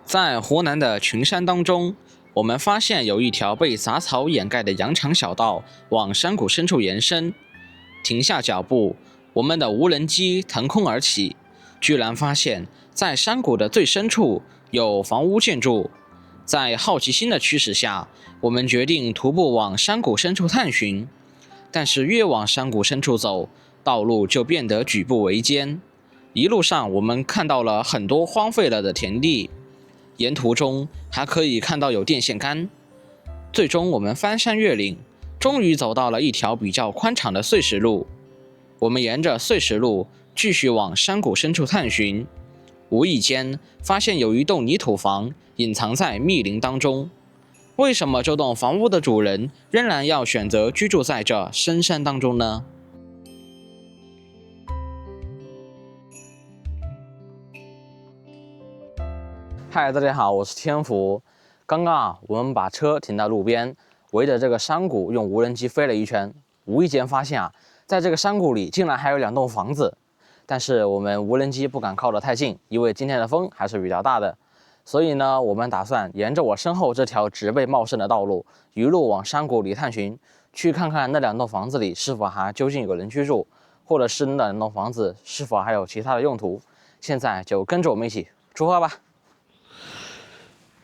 在湖南的群山当中，我们发现有一条被杂草掩盖的羊肠小道往山谷深处延伸。停下脚步，我们的无人机腾空而起，居然发现在山谷的最深处有房屋建筑。在好奇心的驱使下，我们决定徒步往山谷深处探寻。但是越往山谷深处走，道路就变得举步维艰。一路上，我们看到了很多荒废了的田地，沿途中还可以看到有电线杆。最终，我们翻山越岭，终于走到了一条比较宽敞的碎石路。我们沿着碎石路继续往山谷深处探寻，无意间发现有一栋泥土房隐藏在密林当中。为什么这栋房屋的主人仍然要选择居住在这深山当中呢？嗨，大家好，我是天福。刚刚我们把车停在路边，围着这个山谷用无人机飞了一圈，无意间发现在这个山谷里竟然还有2栋房子。但是我们无人机不敢靠得太近，因为今天的风还是比较大的。所以呢，我们打算沿着我身后这条植被茂盛的道路，一路往山谷里探寻，去看看那2栋房子里是否还究竟有人居住，或者是那2栋房子是否还有其他的用途。现在就跟着我们一起出发吧。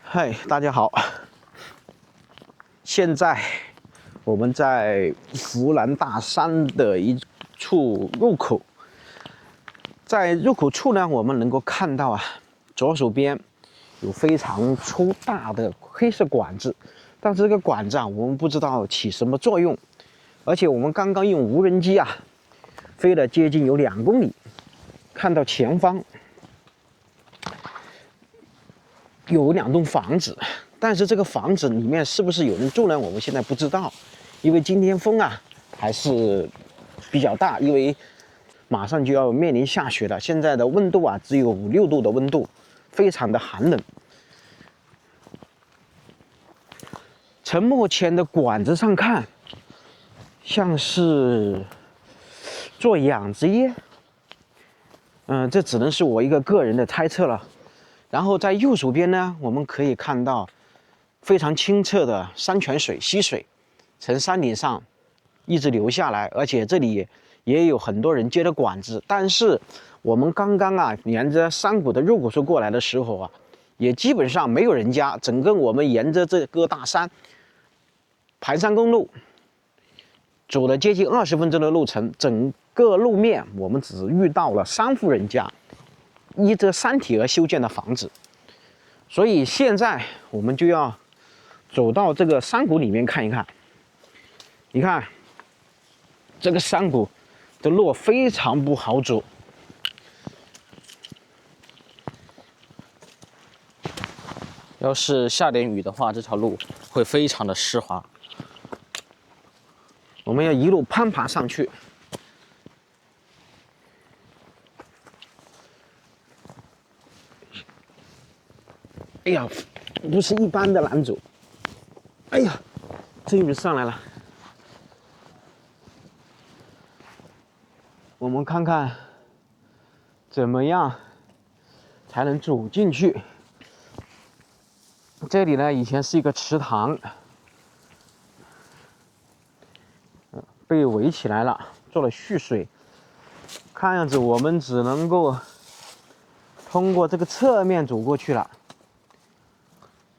嗨，大家好。现在我们在湖南大山的一处入口，在入口处呢，我们能够看到左手边有非常粗大的黑色管子，但是这个管子我们不知道起什么作用，而且我们刚刚用无人机飞了接近有2公里，看到前方有2栋房子，但是这个房子里面是不是有人住呢？我们现在不知道，因为今天风还是比较大，因为马上就要面临下雪了。现在的温度只有5、6度的温度，非常的寒冷。从目前的管子上看，像是做养殖业，这只能是我一个个人的猜测了。然后在右手边呢，我们可以看到非常清澈的山泉水、溪水，从山顶上一直流下来，而且这里也有很多人接的管子。但是我们刚刚沿着山谷的入口处过来的时候也基本上没有人家。整个我们沿着这个大山盘山公路走了接近20分钟的路程，整个路面我们只遇到了3户人家依着山体而修建的房子。所以现在我们就要走到这个山谷里面看一看。你看这个山谷的路非常不好走，要是下点雨的话，这条路会非常的湿滑。我们要一路攀爬上去。哎呀，不是一般的难走。哎呀，这雨上来了。我们看看怎么样才能走进去。这里呢，以前是一个池塘，被围起来了，做了蓄水。看样子我们只能够通过这个侧面走过去了，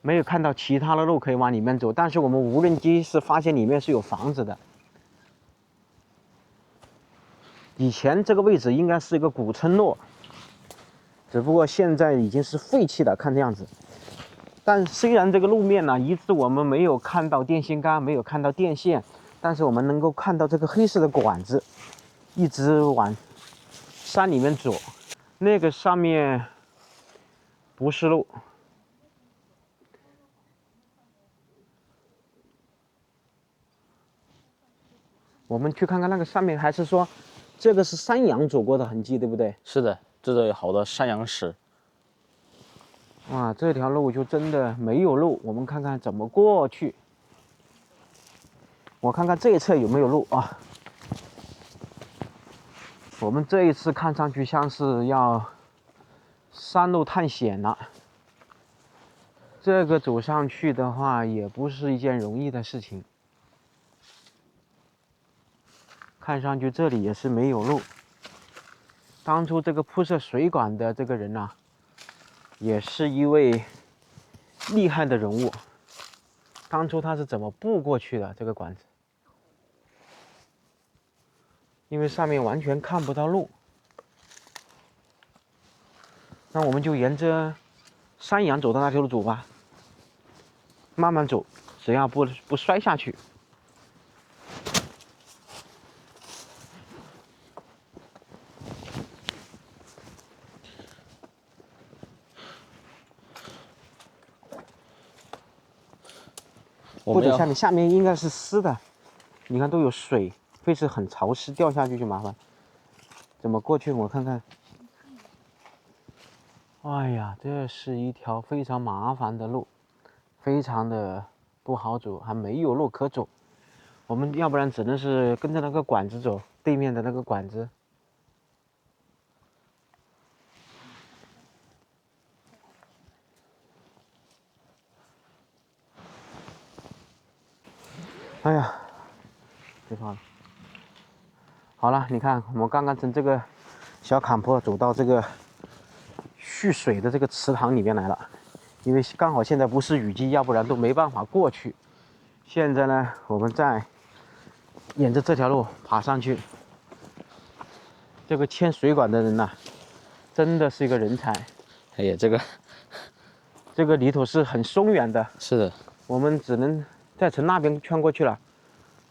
没有看到其他的路可以往里面走。但是我们无人机是发现里面是有房子的。以前这个位置应该是一个古村落，只不过现在已经是废弃的，看这样子。但虽然这个路面一直我们没有看到电线杆，没有看到电线，但是我们能够看到这个黑色的管子一直往山里面走。那个上面不是路。我们去看看那个上面，还是说这个是山羊走过的痕迹，对不对？是的，这里有好多山羊屎。哇，这条路就真的没有路，我们看看怎么过去。我看看这一侧有没有路我们这一次看上去像是要山路探险了。这个走上去的话，也不是一件容易的事情。看上去这里也是没有路。当初这个铺设水管的这个人呐，也是一位厉害的人物。当初他是怎么布过去的这个管子？因为上面完全看不到路。那我们就沿着山羊走的那条路走吧，慢慢走，只要不摔下去。或者下面应该是湿的，你看都有水，会是很潮湿，掉下去就麻烦。怎么过去？我看看。哎呀，这是一条非常麻烦的路，非常的不好走，还没有路可走。我们要不然只能是跟着那个管子走，对面的那个管子。哎呀，别怕了。好了，你看，我们刚刚从这个小坎坡走到这个蓄水的这个池塘里面来了，因为刚好现在不是雨季，要不然都没办法过去。现在呢，我们再沿着这条路爬上去。这个牵水管的人呐，真的是一个人才。哎呀，这个里头是很松远的。是的，我们只能再从那边穿过去了，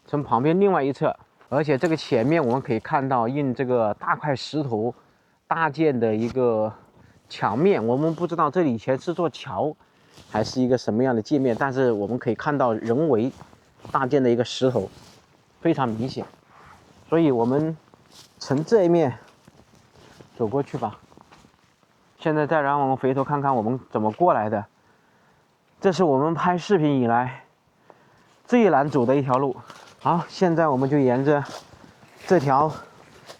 从旁边另外一侧。而且这个前面我们可以看到用这个大块石头搭建的一个墙面，我们不知道这里以前是座桥还是一个什么样的界面，但是我们可以看到人为搭建的一个石头，非常明显。所以我们从这一面走过去吧。现在再让我们回头看看我们怎么过来的。这是我们拍视频以来最难走的一条路。好，现在我们就沿着这条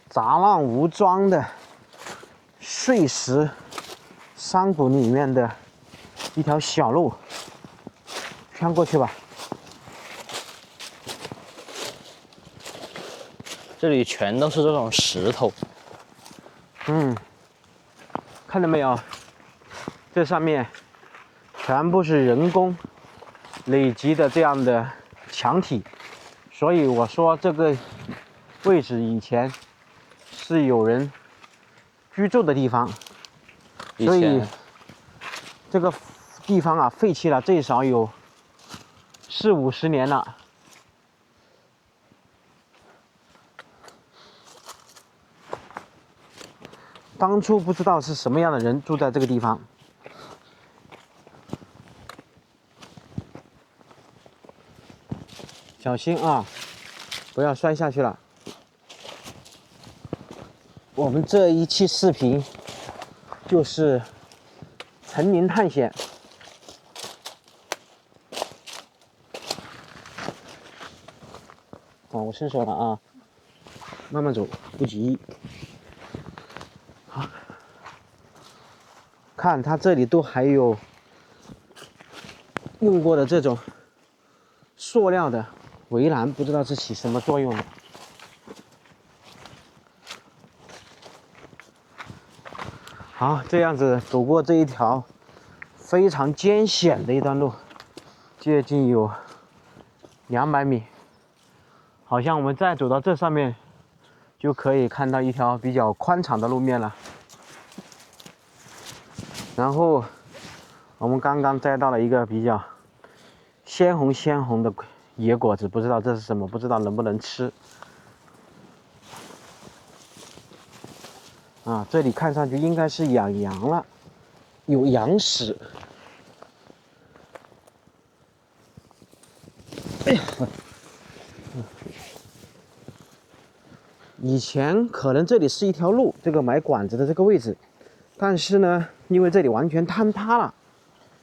杂乱无章的碎石山谷里面的一条小路穿过去吧。这里全都是这种石头。看到没有？这上面全部是人工累积的这样的墙体。所以我说这个位置以前是有人居住的地方，所以这个地方啊废弃了最少有40-50年了。当初不知道是什么样的人住在这个地方。小心啊，不要摔下去了。我们这一期视频就是丛林探险。我伸手了啊，慢慢走，不急。好，看它这里都还有用过的这种塑料的围栏，不知道是起什么作用的。好，这样子走过这一条非常艰险的一段路，接近有200米。好像我们再走到这上面，就可以看到一条比较宽敞的路面了。然后我们刚刚摘到了一个比较鲜红的野果子，不知道这是什么，不知道能不能吃。这里看上去应该是养羊了，有羊屎。哎呀，以前可能这里是一条路，这个买管子的这个位置，但是呢，因为这里完全坍塌了，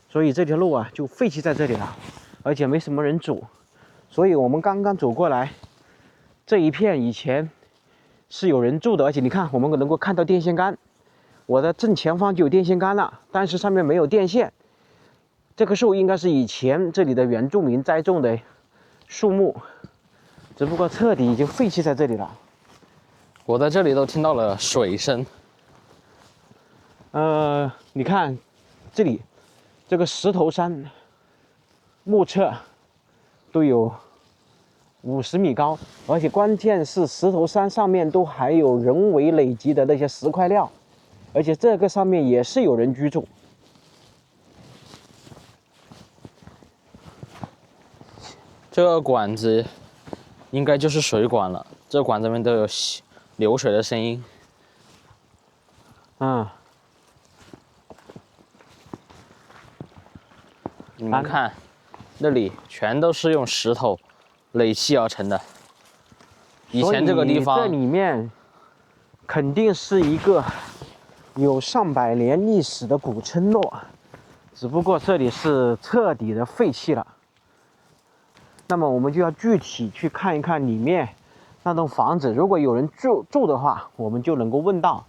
所以这条路啊就废弃在这里了，而且没什么人走。所以我们刚刚走过来，这一片以前是有人住的，而且你看，我们能够看到电线杆，我的正前方就有电线杆了，但是上面没有电线。这棵树应该是以前这里的原住民栽种的树木，只不过彻底已经废弃在这里了。我在这里都听到了水声。你看这里这个石头山，目测都有50米高，而且关键是石头山上面都还有人为累积的那些石块料，而且这个上面也是有人居住。这个管子应该就是水管了，这管子里面都有流水的声音。你们看，那里全都是用石头垒砌而成的。以前这个地方，这里面肯定是一个有上百年历史的古村落，只不过这里是彻底的废弃了。那么我们就要具体去看一看里面那栋房子，如果有人住的话，我们就能够问到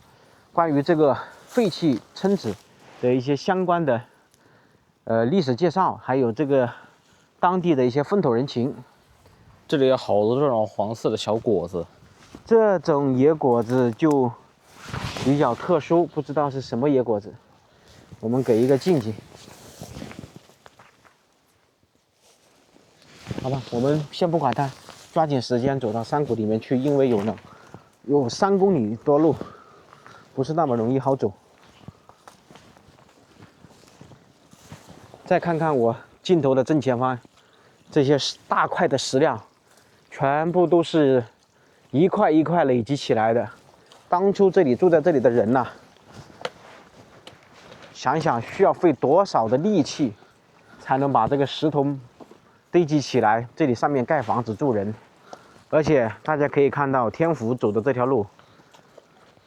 关于这个废弃村子的一些相关的历史介绍，还有这个当地的一些风土人情。这里有好多这种黄色的小果子，这种野果子就比较特殊，不知道是什么野果子，我们给一个静静。好吧，我们先不管它，抓紧时间走到山谷里面去，因为有3公里多路，不是那么容易好走。再看看我镜头的正前方，这些大块的石料，全部都是一块一块累积起来的。当初这里住在这里的人呐，想想需要费多少的力气，才能把这个石头堆积起来，这里上面盖房子住人。而且大家可以看到，天福走的这条路，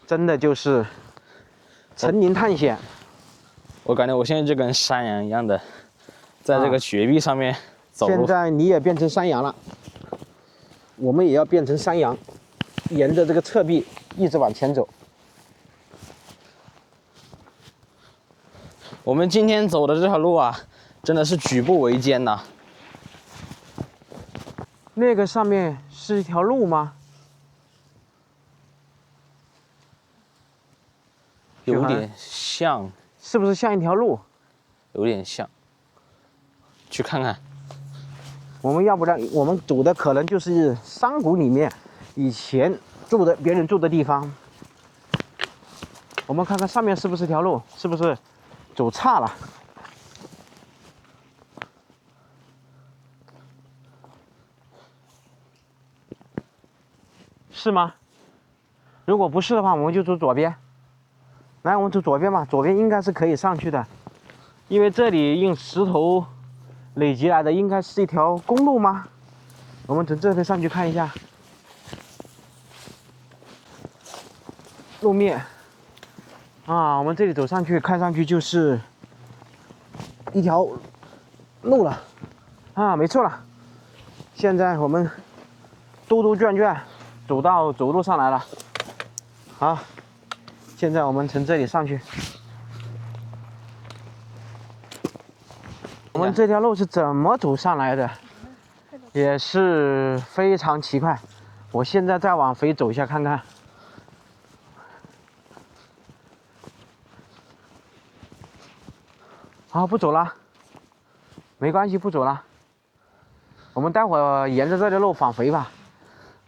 真的就是丛林探险。我感觉我现在就跟山羊一样的，在这个绝壁上面走路。现在你也变成山羊了，我们也要变成山羊，沿着这个侧壁一直往前走。我们今天走的这条路啊，真的是举步维艰呐。那个上面是一条路吗？有点像，是不是像一条路？有点像，去看看。我们要不然我们走的可能就是山谷里面以前别人住的地方。我们看看上面是不是条路，是不是走岔了？是吗？如果不是的话，我们就走左边。来，我们走左边吧，左边应该是可以上去的，因为这里用石头累积来的，应该是一条公路吗？我们从这边上去看一下路面啊，我们这里走上去，看上去就是一条路了啊，没错了。现在我们兜兜转转走到走路上来了。好，现在我们从这里上去。我们这条路是怎么走上来的？也是非常奇怪。我现在再往回走一下看看。好，不走了，没关系，不走了。我们待会儿沿着这条路返回吧。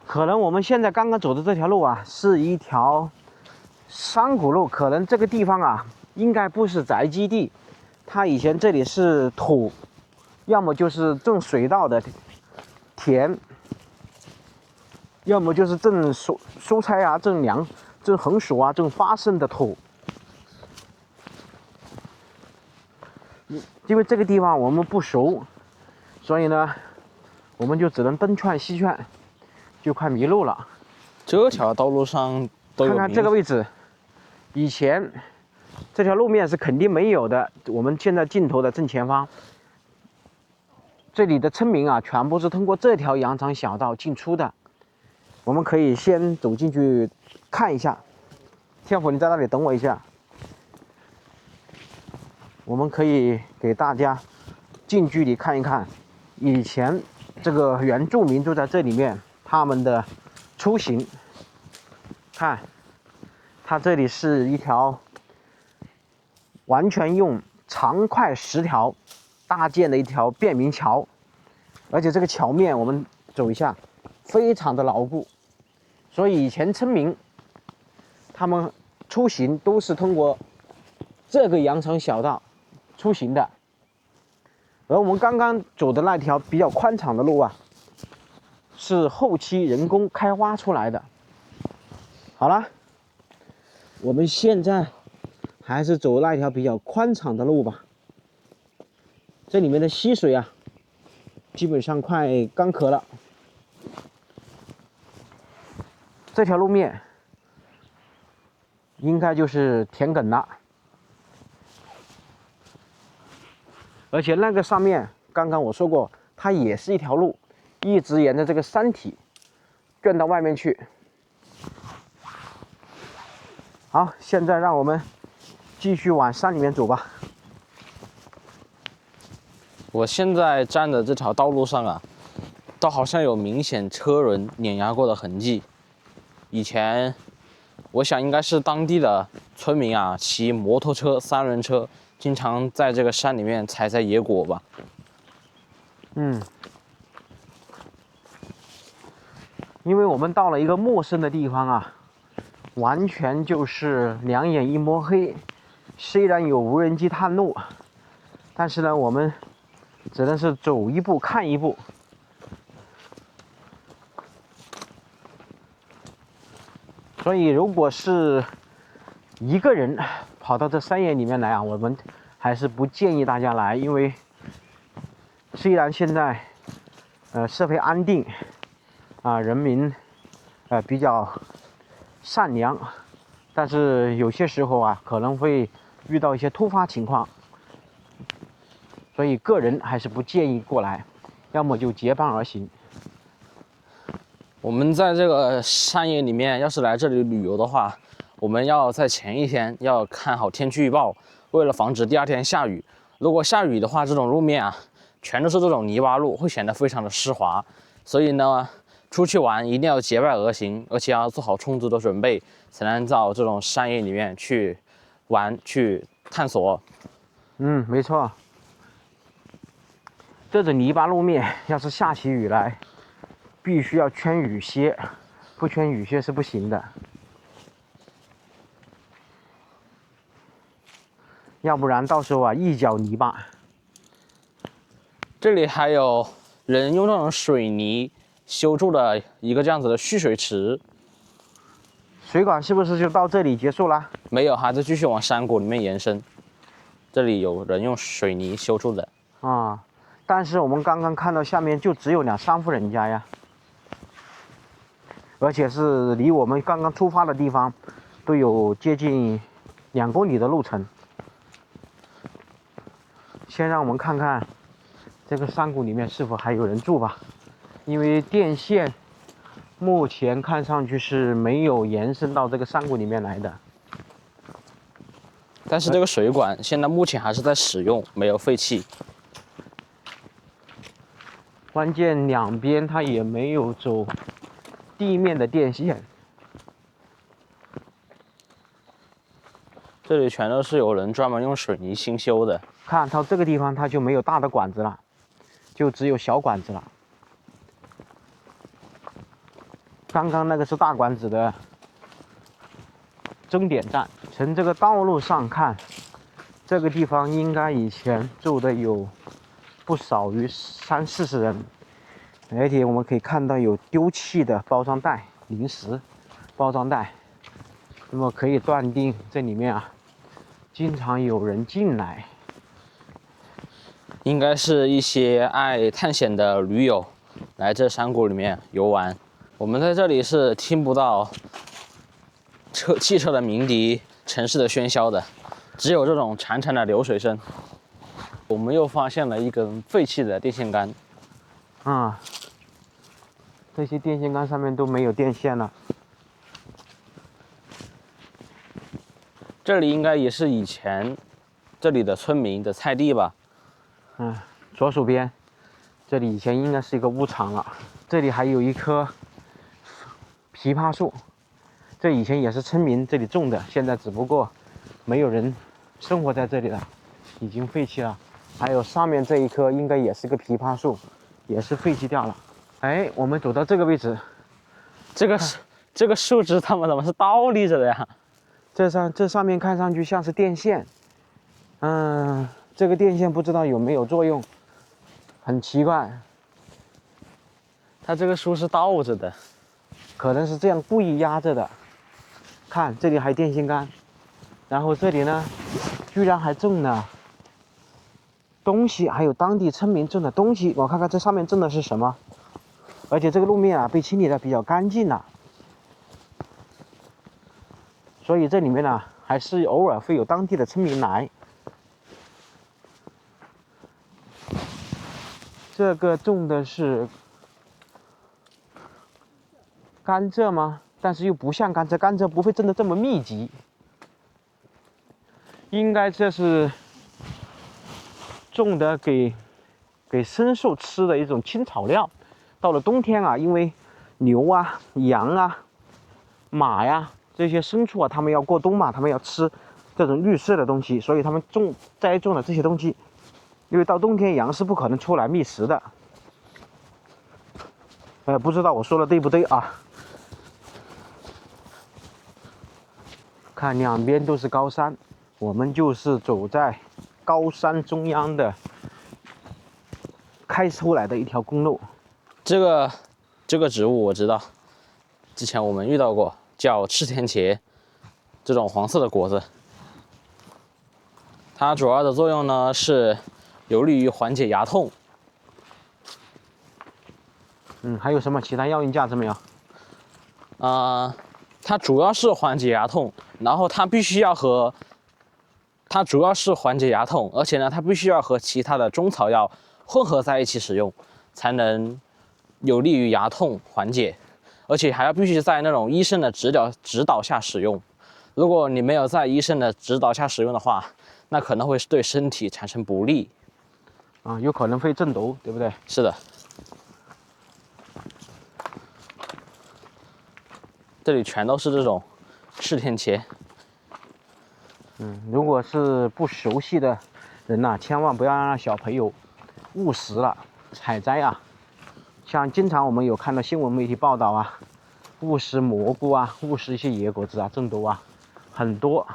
可能我们现在刚刚走的这条路啊，是一条山谷路，可能这个地方啊，应该不是宅基地，它以前这里是土，要么就是种水稻的田，要么就是种蔬菜啊、种红薯啊、种花生的土。因为这个地方我们不熟，所以呢，我们就只能东窜西窜，就快迷路了。这条道路上都有。看看这个位置，以前这条路面是肯定没有的。我们现在镜头的正前方，这里的村民啊，全部是通过这条羊肠小道进出的。我们可以先走进去看一下。天福，你在那里等我一下。我们可以给大家近距离看一看，以前这个原住民住在这里面，他们的出行。看，它这里是一条完全用长块石条搭建的一条便民桥，而且这个桥面我们走一下，非常的牢固，所以以前村民他们出行都是通过这个羊肠小道出行的。而我们刚刚走的那条比较宽敞的路啊，是后期人工开挖出来的。好了，我们现在还是走那条比较宽敞的路吧。这里面的溪水啊，基本上快干涸了。这条路面应该就是田埂了，而且那个上面刚刚我说过，它也是一条路，一直沿着这个山体卷到外面去。好，现在让我们继续往山里面走吧。我现在站的这条道路上啊，倒好像有明显车轮碾压过的痕迹。以前，我想应该是当地的村民啊，骑摩托车、三轮车，经常在这个山里面采摘野果吧。因为我们到了一个陌生的地方啊，完全就是两眼一摸黑。虽然有无人机探路，但是呢，我们只能是走一步看一步。所以，如果是一个人跑到这山野里面来啊，我们还是不建议大家来，因为虽然现在社会安定啊，人民比较善良，但是有些时候啊，可能会遇到一些突发情况，所以个人还是不建议过来，要么就结伴而行。我们在这个山野里面，要是来这里旅游的话，我们要在前一天要看好天气预报，为了防止第二天下雨。如果下雨的话，这种路面啊，全都是这种泥巴路，会显得非常的湿滑。所以呢，出去玩一定要结伴而行，而且要做好充足的准备，才能到这种山野里面去玩、去探索。没错。这种泥巴路面，要是下起雨来，必须要圈雨靴，不圈雨靴是不行的。要不然到时候啊，一脚泥巴。这里还有人用这种水泥修筑的一个这样子的蓄水池。水管是不是就到这里结束了？没有，还在继续往山谷里面延伸。这里有人用水泥修筑的啊，但是我们刚刚看到下面就只有2、3户人家呀，而且是离我们刚刚出发的地方都有接近2公里的路程。先让我们看看这个山谷里面是否还有人住吧，因为电线目前看上去是没有延伸到这个山谷里面来的。但是这个水管现在目前还是在使用，没有废弃。关键两边它也没有走地面的电线。这里全都是有人专门用水泥新修的。看到这个地方，它就没有大的管子了，就只有小管子了。刚刚那个是大管子的终点站。从这个道路上看，这个地方应该以前住的有不少于30-40人，而且我们可以看到有丢弃的包装袋、零食包装袋，那么可以断定这里面啊，经常有人进来。应该是一些爱探险的驴友来这山谷里面游玩。我们在这里是听不到汽车的鸣笛、城市的喧嚣的，只有这种潺潺的流水声。我们又发现了一根废弃的电线杆。这些电线杆上面都没有电线了。这里应该也是以前这里的村民的菜地吧？左手边，这里以前应该是一个牧场了。这里还有一棵枇杷树，这以前也是村民这里种的，现在只不过没有人生活在这里了，已经废弃了。还有上面这一棵应该也是个枇杷树，也是废弃掉了。哎，我们走到这个位置，这个树枝它们怎么是倒立着的呀？这上面看上去像是电线，这个电线不知道有没有作用，很奇怪。它这个树是倒着的，可能是这样故意压着的。看这里还有电线杆，然后这里呢，居然还种了东西，还有当地村民种的东西。我看看这上面种的是什么，而且这个路面啊被清理的比较干净了，所以这里面呢还是偶尔会有当地的村民来。这个种的是甘蔗吗？但是又不像甘蔗，甘蔗不会种的这么密集。应该这是种的给牲畜吃的一种青草料。到了冬天啊，因为牛啊、羊啊、马呀这些牲畜啊，它们要过冬嘛，它们要吃这种绿色的东西，所以他们栽种了这些东西。因为到冬天羊是不可能出来觅食的。不知道我说的对不对啊？看两边都是高山，我们就是走在高山中央的开出来的一条公路。这个植物我知道，之前我们遇到过，叫赤田茄，这种黄色的果子。它主要的作用呢是有利于缓解牙痛。还有什么其他药用价值没有？它主要是缓解牙痛，然后它主要是缓解牙痛，而且呢，它必须要和其他的中草药混合在一起使用，才能有利于牙痛缓解，而且还要必须在那种医生的指导下使用。如果你没有在医生的指导下使用的话，那可能会对身体产生不利。有可能会中毒，对不对？是的。这里全都是这种赤田茄。如果是不熟悉的人呐，千万不要让小朋友误食了采摘啊。像经常我们有看到新闻媒体报道啊，误食蘑菇啊，误食一些野果子啊，中毒啊，很多。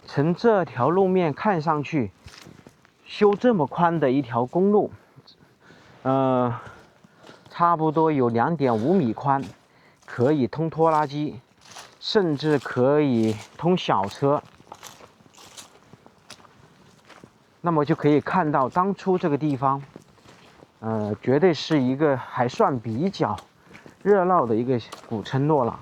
从这条路面看上去，修这么宽的一条公路，差不多有2.5米宽，可以通拖拉机，甚至可以通小车。那么就可以看到，当初这个地方，绝对是一个还算比较热闹的一个古村落了。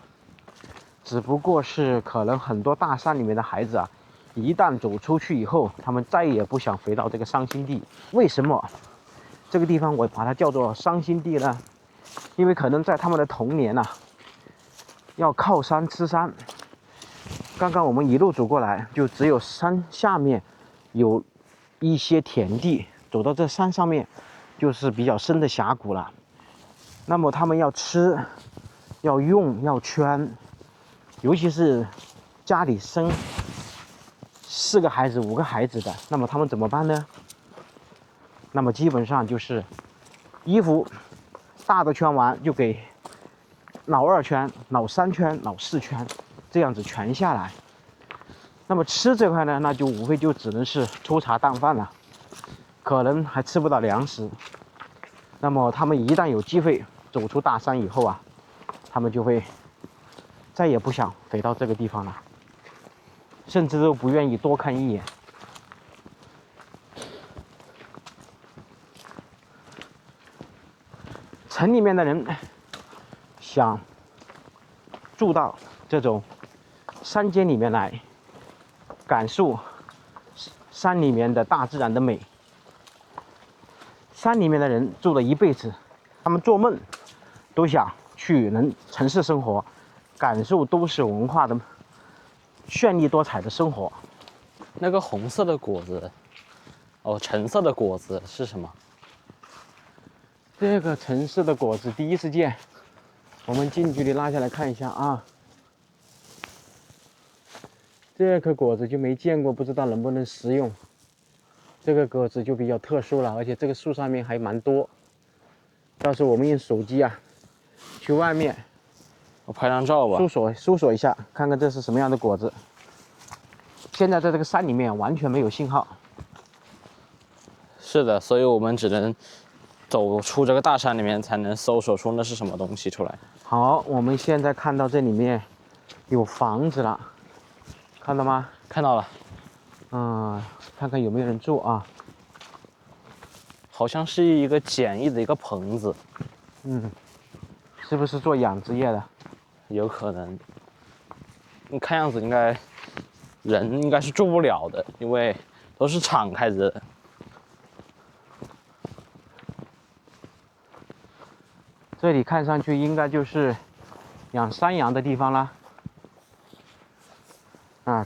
只不过是可能很多大山里面的孩子啊，一旦走出去以后，他们再也不想回到这个伤心地。为什么这个地方我把它叫做伤心地呢？因为可能在他们的童年啊，要靠山吃山。刚刚我们一路走过来，就只有山下面有一些田地，走到这山上面就是比较深的峡谷了。那么他们要吃、要用、要圈，尤其是家里生4个孩子、5个孩子的，那么他们怎么办呢？那么基本上就是衣服大的圈完就给老2圈、老3圈、老4圈，这样子圈下来。那么吃这块呢，那就无非就只能是粗茶淡饭了，可能还吃不到粮食。那么他们一旦有机会走出大山以后啊，他们就会再也不想回到这个地方了，甚至都不愿意多看一眼。城里面的人想住到这种山间里面来，感受山里面的大自然的美。山里面的人住了一辈子，他们做梦都想去城市生活，感受都市文化的绚丽多彩的生活。那个红色的果子哦，橙色的果子是什么？这个橙色的果子第一次见，我们近距离拉下来看一下啊。这颗果子就没见过，不知道能不能食用。这个果子就比较特殊了，而且这个树上面还蛮多。到时候我们用手机啊，去外面我拍张照吧。搜索一下，看看这是什么样的果子。现在在这个山里面完全没有信号。是的，所以我们只能走出这个大山里面，才能搜索出那是什么东西出来。好，我们现在看到这里面有房子了，看到吗？看到了，看看有没有人住啊？好像是一个简易的一个棚子，是不是做养殖业的？有可能。你看样子人应该是住不了的，因为都是敞开着的。这里看上去应该就是养山羊的地方啦。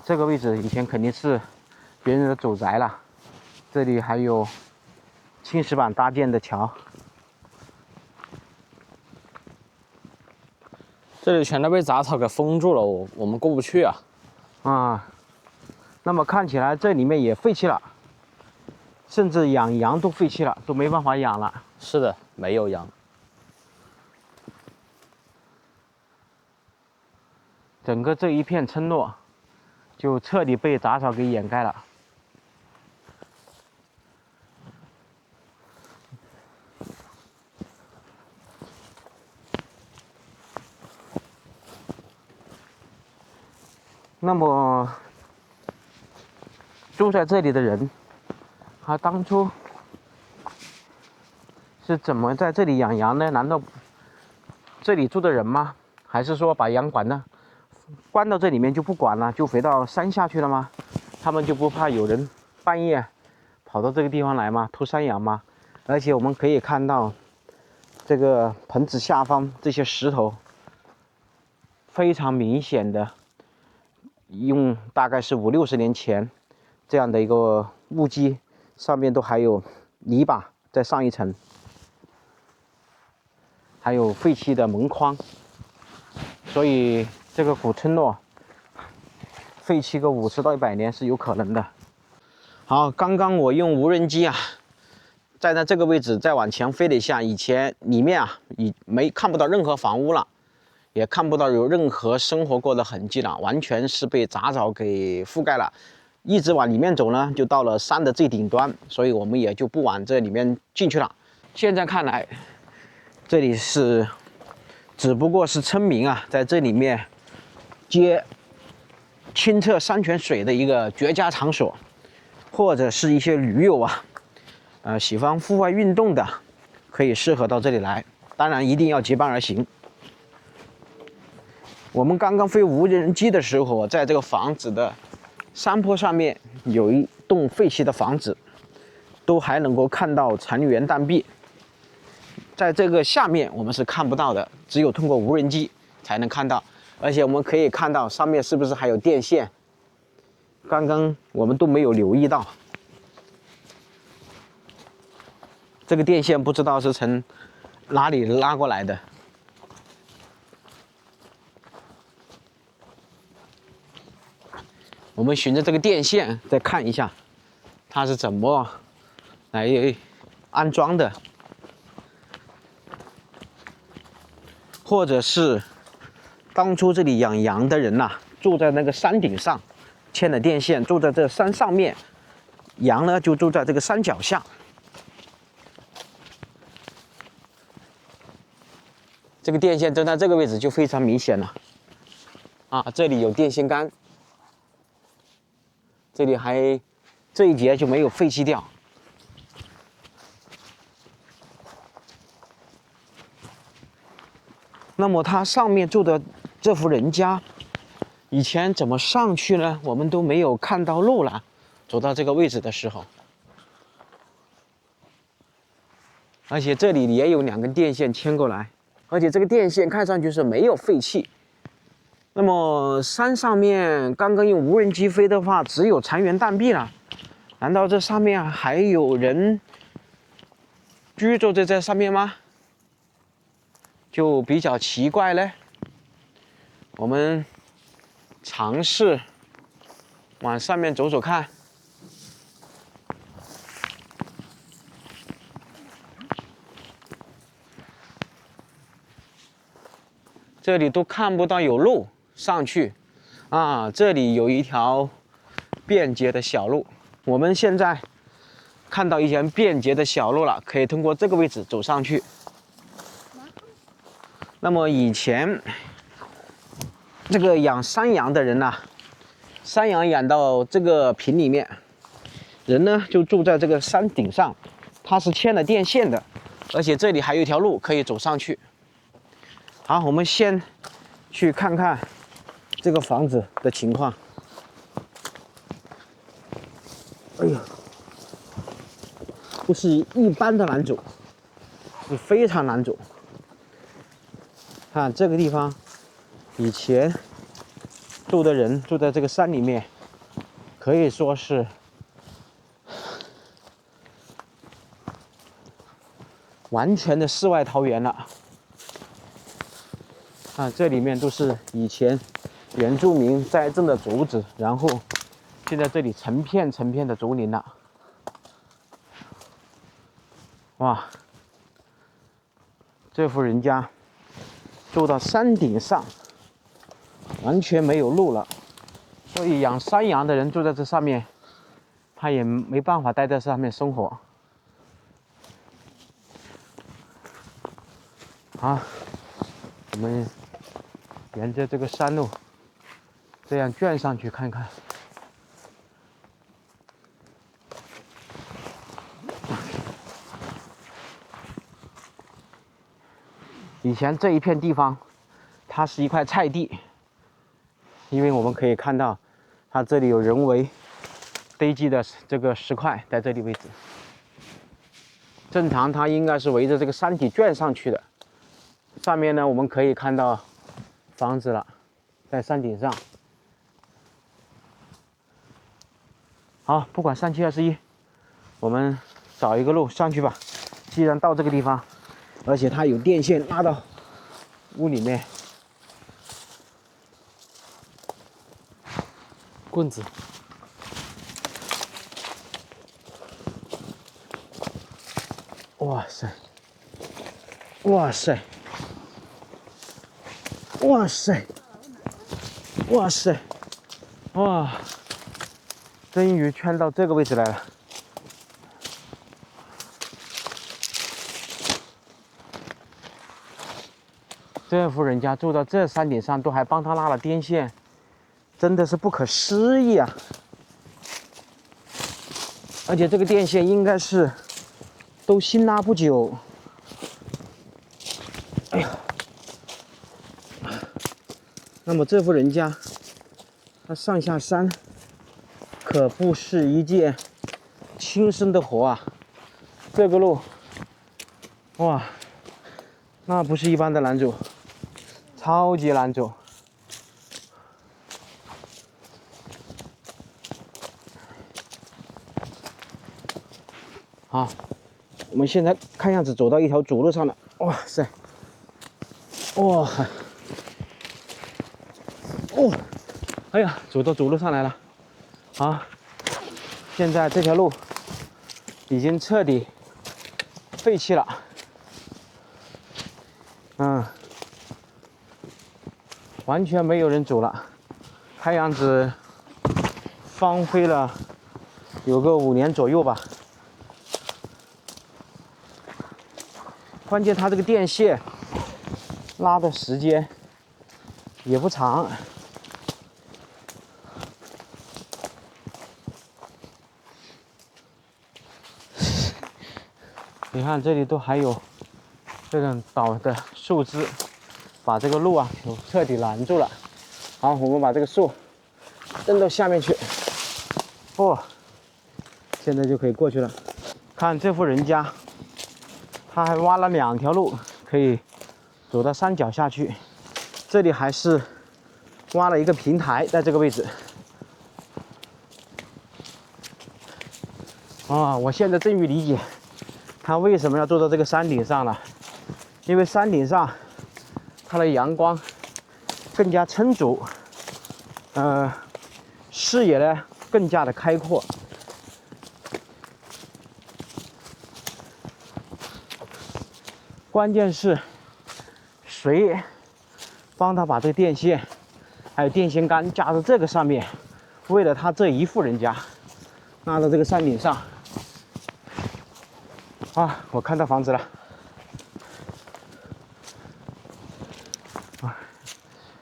这个位置以前肯定是别人的祖宅了。这里还有青石板搭建的桥。这里全都被杂草给封住了，我们过不去啊。那么看起来这里面也废弃了，甚至养羊都废弃了，都没办法养了。是的，没有羊。整个这一片村落就彻底被杂草给掩盖了。那么住在这里的人，他当初是怎么在这里养羊呢？难道这里住的人吗？还是说把羊关到这里面就不管了，就回到山下去了吗？他们就不怕有人半夜跑到这个地方来吗？偷山羊吗？而且我们可以看到这个棚子下方这些石头非常明显的用大概是50-60年前这样的一个木基，上面都还有泥巴在上一层，还有废弃的门框，所以这个古村落废弃个50到100年是有可能的。好，刚刚我用无人机站在这个位置再往前飞了一下，以前里面看不到任何房屋了，也看不到有任何生活过的痕迹了，完全是被杂草给覆盖了。一直往里面走呢，就到了山的最顶端，所以我们也就不往这里面进去了。现在看来，这里只不过是村民在这里面接清澈山泉水的一个绝佳场所，或者是一些驴友喜欢户外运动的，可以适合到这里来。当然，一定要结伴而行。我们刚刚飞无人机的时候，在这个房子的山坡上面有一栋废弃的房子，都还能够看到残垣断壁。在这个下面我们是看不到的，只有通过无人机才能看到。而且我们可以看到上面是不是还有电线，刚刚我们都没有留意到。这个电线不知道是从哪里拉过来的。我们循着这个电线再看一下，它是怎么来安装的，或者是当初这里养羊的人住在那个山顶上，牵了电线，住在这山上面，羊呢就住在这个山脚下。这个电线就在这个位置就非常明显了，这里有电线杆。这里这一节就没有废弃掉。那么它上面住的这户人家，以前怎么上去呢？我们都没有看到路了。走到这个位置的时候，而且这里也有2根电线牵过来，而且这个电线看上去是没有废弃。那么山上面刚刚用无人机飞的话，只有残垣断壁了，难道这上面还有人居住在这上面吗？就比较奇怪嘞。我们尝试往上面走走看。这里都看不到有路上去啊！这里有一条便捷的小路，我们现在看到一条便捷的小路了，可以通过这个位置走上去。那么以前这个养山羊的人呐，山羊养到这个坪里面，人呢就住在这个山顶上，它是牵了电线的，而且这里还有一条路可以走上去。好，我们先去看看这个房子的情况。哎呀，不是一般的难走，是非常难走。看这个地方，以前住的人住在这个山里面，可以说是完全的世外桃源了。啊，这里面都是以前原住民栽种的竹子，然后现在这里成片成片的竹林了。哇，这户人家住到山顶上，完全没有路了，所以养山羊的人住在这上面，他也没办法待在上面生活。好，我们沿着这个山路这样卷上去看看。以前这一片地方它是一块菜地，因为我们可以看到它这里有人为堆积的这个石块在这里位置。正常它应该是围着这个山体卷上去的。上面呢我们可以看到房子了，在山顶上。好，不管3721，我们找一个路上去吧。既然到这个地方，而且它有电线拉到屋里面。棍子。哇塞！哇塞！哇塞！哇塞！哇！终于圈到这个位置来了。这户人家住到这山顶上，都还帮他拉了电线，真的是不可思议啊！而且这个电线应该是都新拉不久。哎呀！那么这户人家，他上下山可不是一件轻松的活啊！这个路，哇，那不是一般的难走，超级难走。好，我们现在看样子走到一条主路上了。哇塞！哇！哦，哎呀，走到主路上来了。好，现在这条路已经彻底废弃了。完全没有人走了，看样子荒废了有个5年左右吧。关键它这个电线拉的时间也不长。你看这里都还有这种倒的树枝，把这个路啊都彻底拦住了。好，我们把这个树蹬到下面去。现在就可以过去了。看这户人家，他还挖了2条路，可以走到山脚下去。这里还是挖了一个平台，在这个位置。我现在终于理解他为什么要坐到这个山顶上了，因为山顶上它的阳光更加充足，视野呢更加的开阔。关键是谁帮他把这个电线还有电线杆架到这个上面，为了他这一户人家拉到这个山顶上。我看到房子了。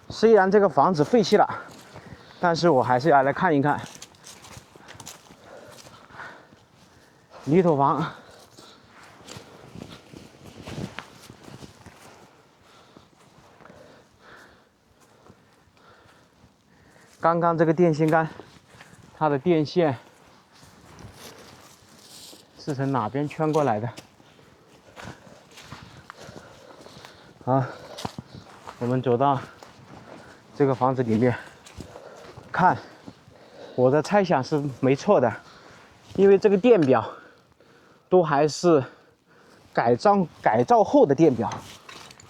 虽然这个房子废弃了，但是我还是要来看一看。泥土房，刚刚这个电线杆，它的电线是从哪边圈过来的？好，我们走到这个房子里面看，我的猜想是没错的，因为这个电表都还是改造后的电表，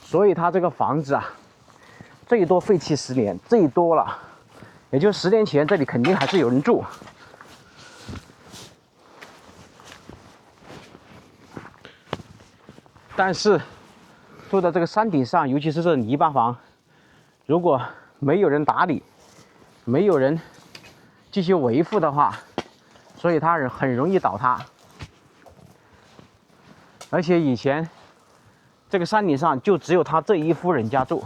所以它这个房子最多废弃10年，最多了，也就10年前这里肯定还是有人住。但是住在这个山顶上，尤其是这泥巴房，如果没有人打理，没有人继续维护的话，所以它很容易倒塌。而且以前这个山顶上就只有他这一户人家住，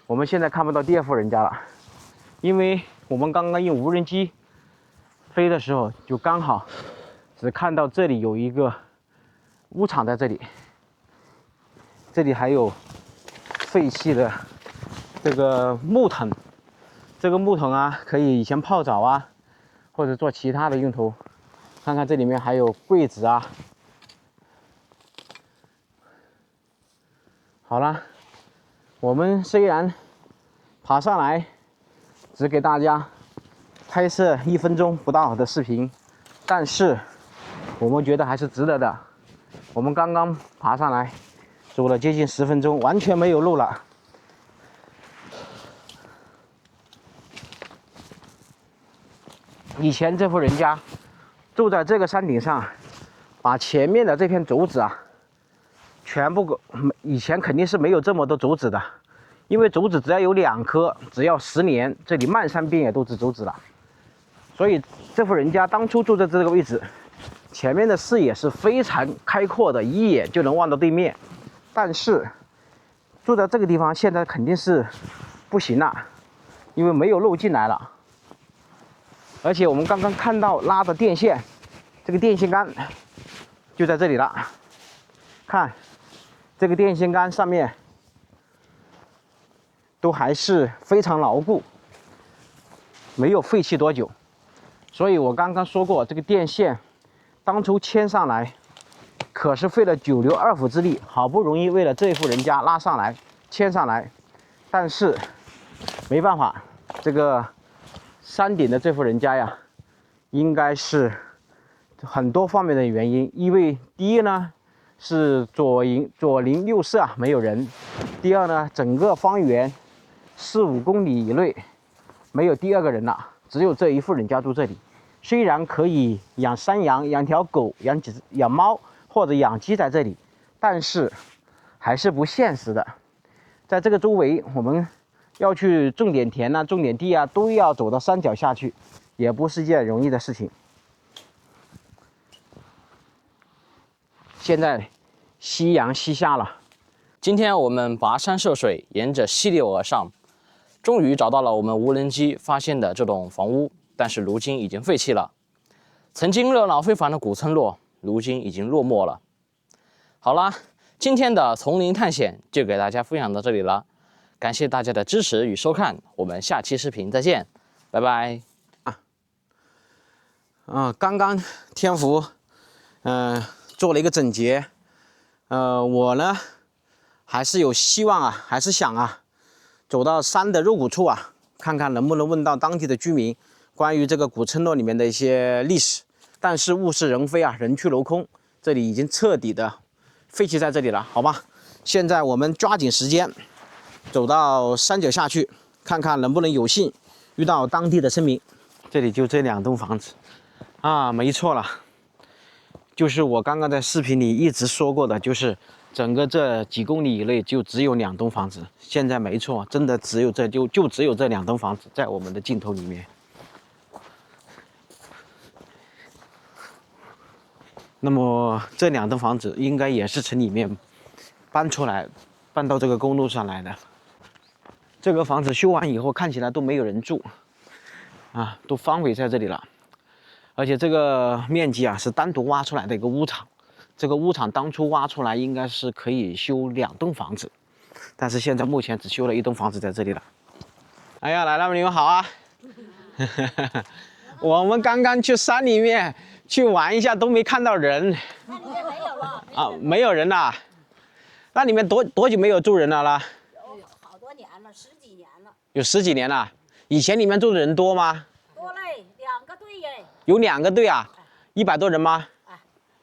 我们现在看不到第二户人家了，因为我们刚刚用无人机飞的时候，就刚好只看到这里有一个屋场在这里。这里还有废弃的这个木桶，这个木桶可以以前泡澡或者做其他的用途。看看这里面还有柜子好了，我们虽然爬上来只给大家拍摄1分钟不到的视频，但是我们觉得还是值得的。我们刚刚爬上来走了接近10分钟，完全没有路了。以前这户人家住在这个山顶上，把前面的这片竹子全部，以前肯定是没有这么多竹子的，因为竹子只要有2棵，只要10年，这里漫山遍野都是竹子了。所以这户人家当初住在这个位置，前面的视野是非常开阔的，一眼就能望到对面。但是住在这个地方现在肯定是不行了，因为没有路进来了。而且我们刚刚看到拉的电线，这个电线杆就在这里了。看这个电线杆上面都还是非常牢固，没有废弃多久。所以我刚刚说过，这个电线当初牵上来可是费了9牛2虎之力，好不容易为了这一户人家拉上来牵上来，但是没办法，这个山顶的这户人家应该是很多方面的原因。因为第一呢是左邻右舍没有人，第二呢整个方圆4、5公里以内没有第二个人了，只有这一户人家住这里。虽然可以养山羊、养条狗、养猫或者养鸡在这里，但是还是不现实的。在这个周围，我们要去种点田种点地都要走到山脚下去，也不是件容易的事情。现在夕阳西下了，今天我们跋山涉水，沿着溪流而上，终于找到了我们无人机发现的这栋房屋，但是如今已经废弃了。曾经热闹非凡的古村落，如今已经落寞了。好啦，今天的丛林探险就给大家分享到这里了，感谢大家的支持与收看，我们下期视频再见，拜拜。刚刚天福做了一个总结，我呢还是有希望还是想走到山的入口处看看能不能问到当地的居民关于这个古村落里面的一些历史。但是物是人非啊，人去楼空，这里已经彻底的废弃在这里了，好吧？现在我们抓紧时间走到山脚下去，看看能不能有幸遇到当地的村民。这里就这2栋房子啊，没错了，就是我刚刚在视频里一直说过的，就是整个这几公里以内就只有2栋房子。现在没错，真的只有只有这2栋房子在我们的镜头里面。那么这2栋房子应该也是城里面搬出来，搬到这个公路上来的。这个房子修完以后看起来都没有人住，啊，都荒废在这里了。而且这个面积啊是单独挖出来的一个屋场，这个屋场当初挖出来应该是可以修2栋房子，但是现在目前只修了1栋房子在这里了。哎呀，来了，你们好啊！我们刚刚去山里面去玩一下，都没看到人。那里面没有了啊，没有人呐。那里面多久没有住人了啦？有好多年了，10几年了。有10几年了。以前里面住的人多吗？多嘞，2个队耶。有2个队啊，100多人吗？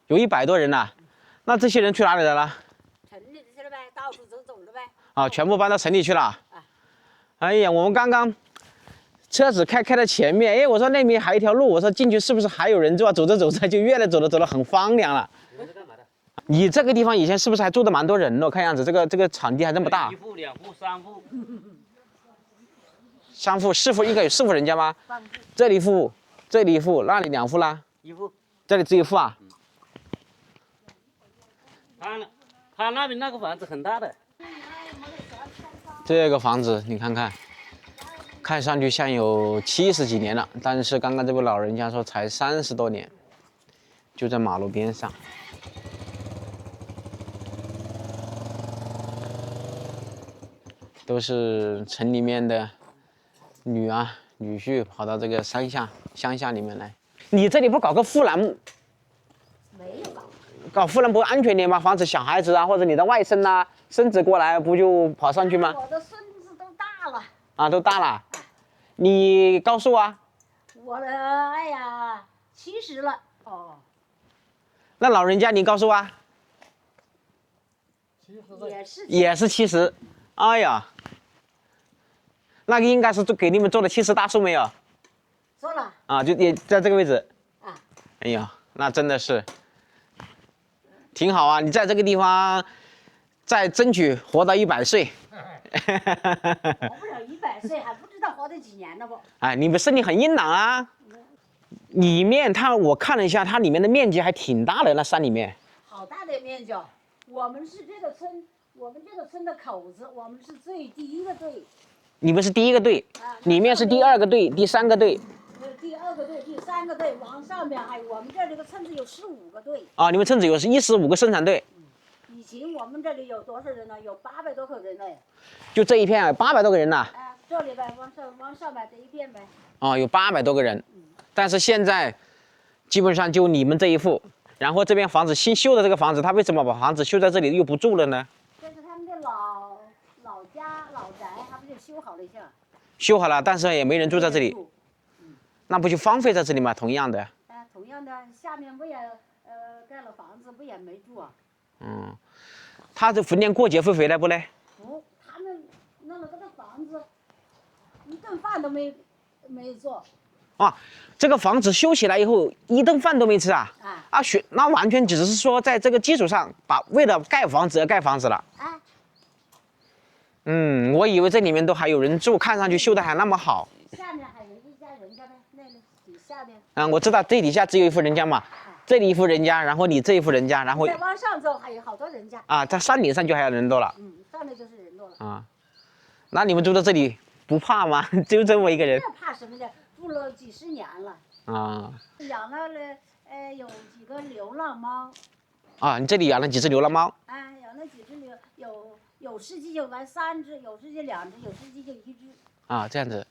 有100多人呐。那这些人去哪里了呢？城里去了呗，到处走了呗。啊，全部搬到城里去了。哎呀，我们刚刚车子开到前面，哎，我说那边还有一条路，我说进去是不是还有人住啊？走着走着就越来走着很荒凉了。你这个地方以前是不是还住的蛮多人的？看样子这个场地还这么大。1户、2户、3户。3户，4户应该有4户人家吗？这里1户，这里1户，那里2户啦？1户。这里只有1户啊？他那边那个房子很大的。这个房子你看看，看上去像有70几年了，但是刚刚这位老人家说才30多年，就在马路边上。都是城里面的女婿跑到这个乡下里面来。你这里不搞个护栏？没有搞。搞护栏不安全点吗？防止小孩子啊，或者你的外甥啊、孙子过来，不就跑上去吗？我的孙子都大了。啊，都大了。你告诉我。我的哎呀，70了。哦。那老人家你告诉我。也是70。哎呀。那个应该是给你们做的70大寿没有？做了。啊，就也在这个位置。啊。哎呀，那真的是挺好啊！你在这个地方再争取活到100岁。活不了100岁，还不知道活得几年呢不？哎，你们身体很硬朗啊。里面我看了一下，它里面的面积还挺大的，那山里面。好大的面积！我们是这个村的口子，我们是第1个队。你们是第1个队，里面是第2个队、第3个队。第2个队、第3个队，往上面我们这个村子有15个队。啊，你们村子有15个生产队。以前我们这里有多少人呢？有800多口人呢。就这一片800多个人呐。这里呗，往上面这一片呗。哦，有800多个人，但是现在基本上就你们这一户，然后这边房子新修的这个房子，他为什么把房子修在这里又不住了呢？这是他们的老家老宅，他们就修好了一下。修好了，但是也没人住在这里。那不就荒废在这里吗？同样的。同样的，下面不也盖了房子，不也没住啊？他这逢年过节会回来不嘞？不，他们弄了个房子，一顿饭都没做。啊，这个房子修起来以后，一顿饭都没吃啊？那完全只是说在这个基础上，为了盖房子而盖房子了。我以为这里面都还有人住，看上去修的还那么好。下面还有一家人家呗，那底下的。我知道这底下只有1户人家嘛，这里1户人家，然后你这1户人家，然后再往上走还有好多人家。在山顶上就还有人多了。上面就是人多了。那你们住在这里不怕吗？就这么一个人。这怕什么的？住了几十年了。养了有几个流浪猫。你这里养了几只流浪猫？养了几只有10几就来3只，有10几2只，有10几就1只。这样子。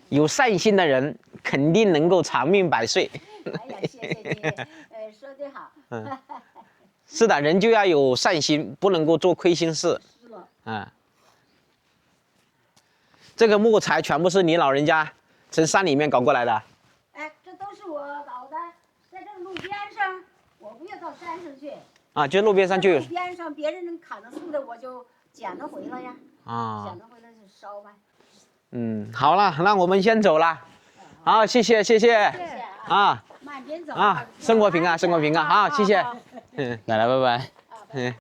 有善心的人肯定能够长命100岁。哎呀，谢谢你，说得好。是的，人就要有善心，不能够做亏心事。是了。这个木材全部是你老人家从山里面搞过来的。这都是我搞的，在这个路边上，我不要到山上去。啊，就路边上就有。路边上别人能砍的树的，我就捡着回来呀。啊。捡着回来就烧呗。嗯，好了，那我们先走了。好，谢谢。谢谢啊。慢点走啊，生活平安，生活平安。好，谢谢。奶奶拜拜。嗯。